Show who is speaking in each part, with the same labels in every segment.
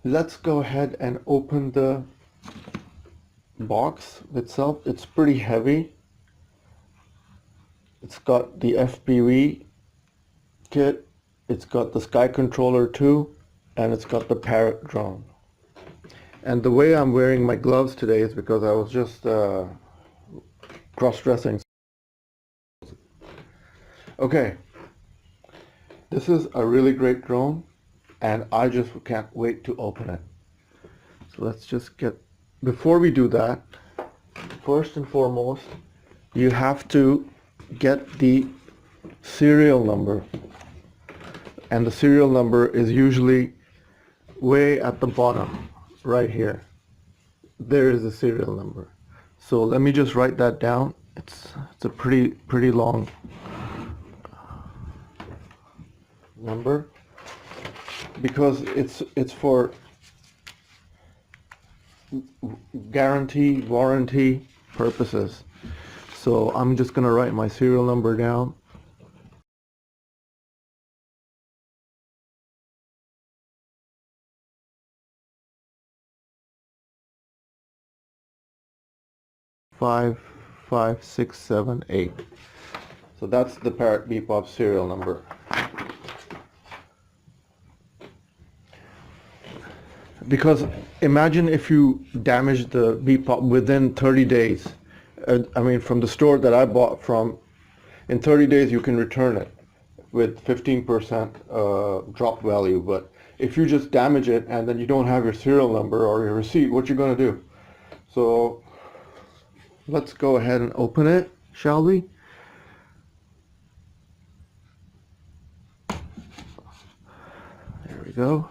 Speaker 1: let's go ahead and open the box itself. It's pretty heavy. It's got the FPV kit, it's got the Sky Controller 2, and it's got the Parrot drone. And the way I'm wearing my gloves today is because I was just cross-dressing. Okay, this is a really great drone, and I just can't wait to open it. So let's just before we do that, first and foremost, you have to get the serial number. And the serial number is usually way at the bottom, right here. There is a serial number. So let me just write that down. It's a pretty long number, because it's for guarantee, warranty purposes. So I'm just gonna write my serial number down. Five, 6, 7, 8. So that's the Parrot Bepop serial number. Because imagine if you damage the Bepop within 30 days. I mean, from the store that I bought from, in 30 days you can return it with 15% drop value. But if you just damage it and then you don't have your serial number or your receipt, what you gonna do? So let's go ahead and open it, shall we? There we go.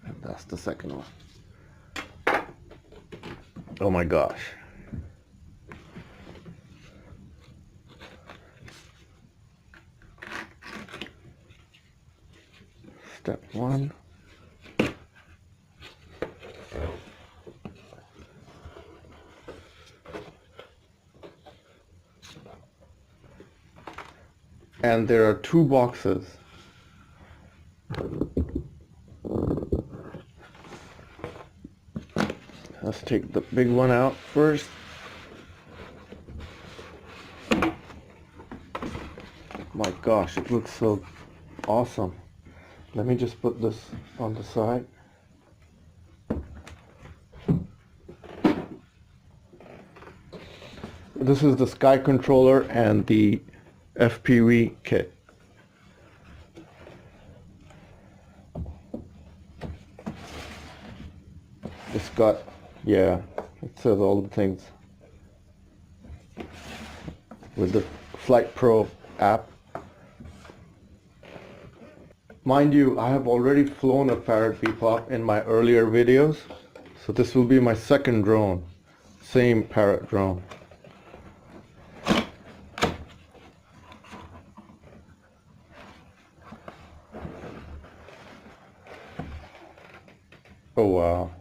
Speaker 1: And that's the second one. Oh my gosh. Step 1. And there are 2 boxes. Let's take the big one out first. My gosh, it looks so awesome. Let me just put this on the side. This is the Sky Controller and the FPV kit. It's got, yeah, it says all the things with the Flight Pro app. Mind you, I have already flown a Parrot Bepop in my earlier videos, so this will be my second drone, same Parrot drone. Oh wow.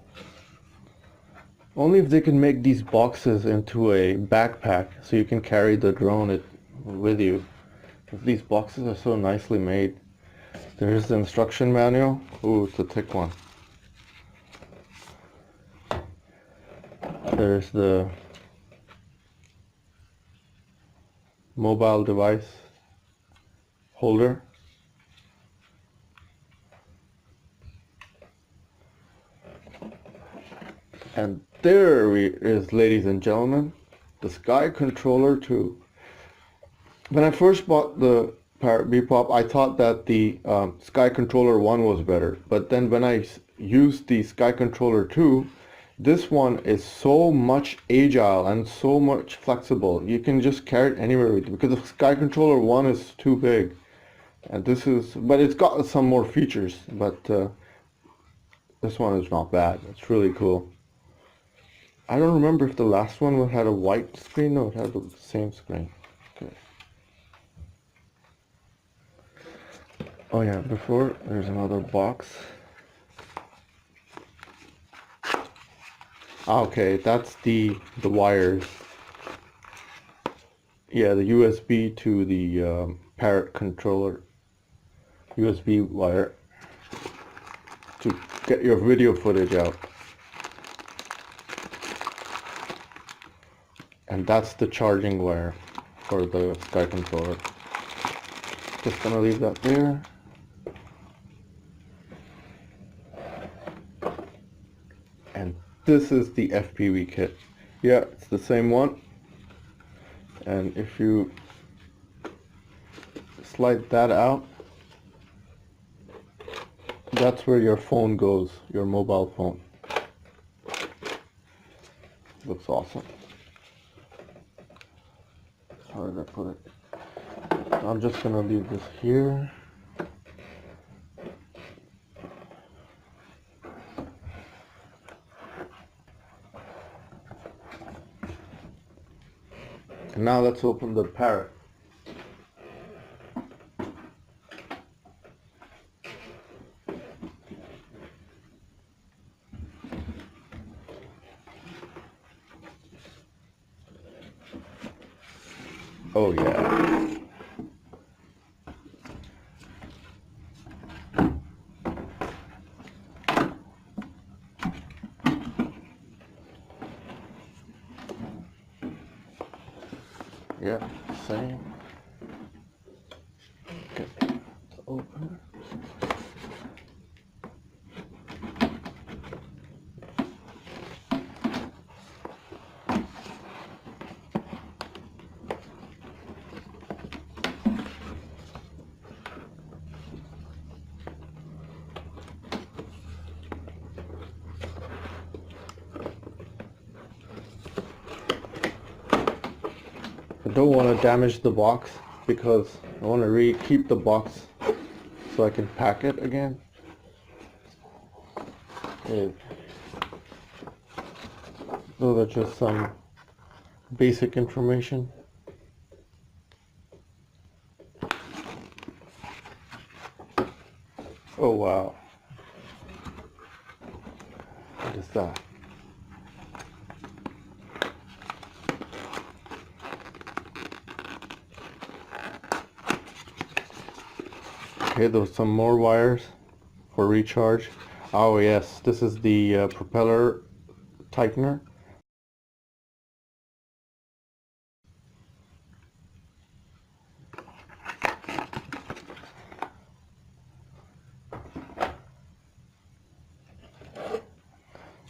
Speaker 1: Only if they can make these boxes into a backpack so you can carry the drone with you. These boxes are so nicely made. There's the instruction manual. Ooh, it's a thick one. There's the mobile device holder. And there is, ladies and gentlemen, the Sky Controller 2. When I first bought the Parrot Bepop, I thought that the Sky Controller 1 was better. But then when I used the Sky Controller 2, this one is so much agile and so much flexible. You can just carry it anywhere with you, because the Sky Controller 1 is too big. And this is, but it's got some more features, but this one is not bad. It's really cool. I don't remember if the last one had a white screen. No, it had the same screen. Okay. Oh yeah, before there's another box. Okay, that's the wires. Yeah, the USB to the Parrot controller USB wire to get your video footage out. And that's the charging wire for the Sky controller. Just gonna leave that there. And this is the FPV kit. Yeah, it's the same one. And if you slide that out, that's where your phone goes, your mobile phone. Looks awesome. How did I put it? I'm just gonna leave this here. And now let's open the Parrot. Oh yeah. Yeah, same. Okay, let's open it. I don't want to damage the box because I want to keep the box so I can pack it again. Okay. Those are just some basic information. Oh wow. What is that? Okay, there's some more wires for recharge. Oh yes, this is the propeller tightener.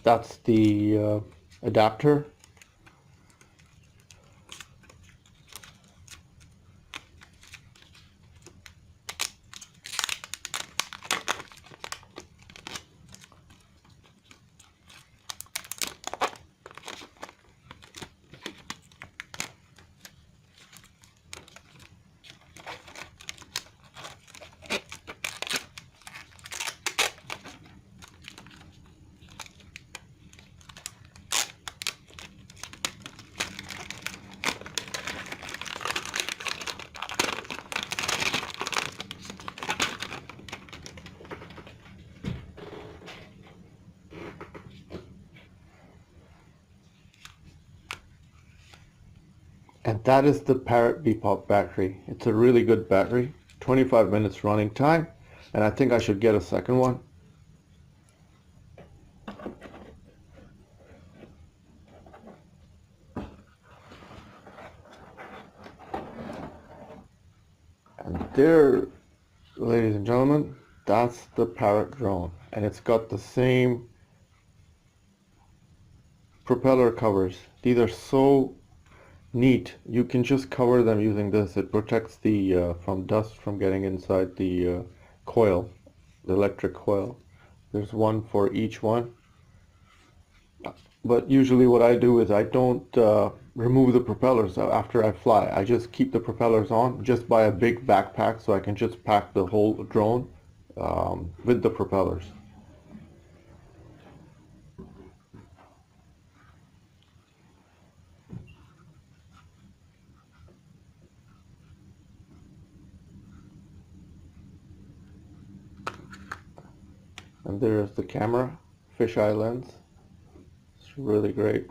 Speaker 1: That's the adapter. And that is the Parrot Bepop battery. It's a really good battery. 25 minutes running time. And I think I should get a second one. And there, ladies and gentlemen, that's the Parrot drone. And it's got the same propeller covers. These are so neat. You can just cover them using this. It protects the from dust from getting inside the coil, the electric coil. There's one for each one. But usually what I do is I don't remove the propellers after I fly. I just keep the propellers on, just buy a big backpack so I can just pack the whole drone with the propellers. And there's the camera, fisheye lens. It's really great.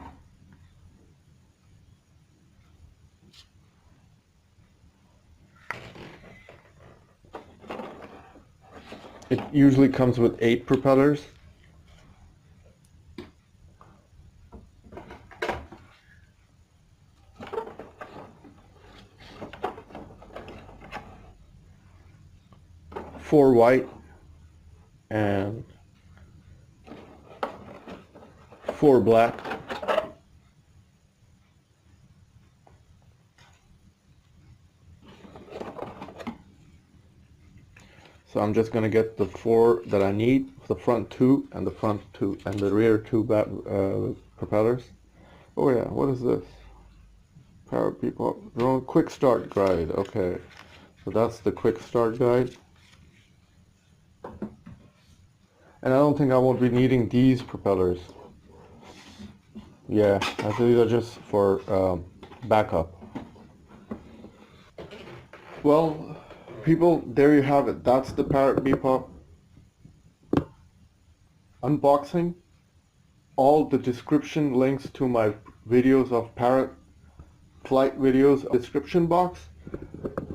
Speaker 1: It usually comes with 8 propellers. Four white and 4 black. So I'm just gonna get the 4 that I need, the front 2 and the front 2 and the rear 2 propellers. Oh yeah, what is this? Parrot Bepop drone quick start guide. Okay, so that's the quick start guide. And I don't think I won't be needing these propellers. Yeah, I think these are just for backup. Well, people, there you have it. That's the Parrot Bepop unboxing. All the description links to my videos of Parrot flight videos description box.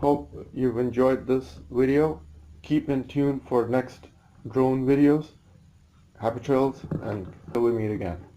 Speaker 1: Hope you've enjoyed this video. Keep in tune for next drone videos. Happy trails, and till we meet again.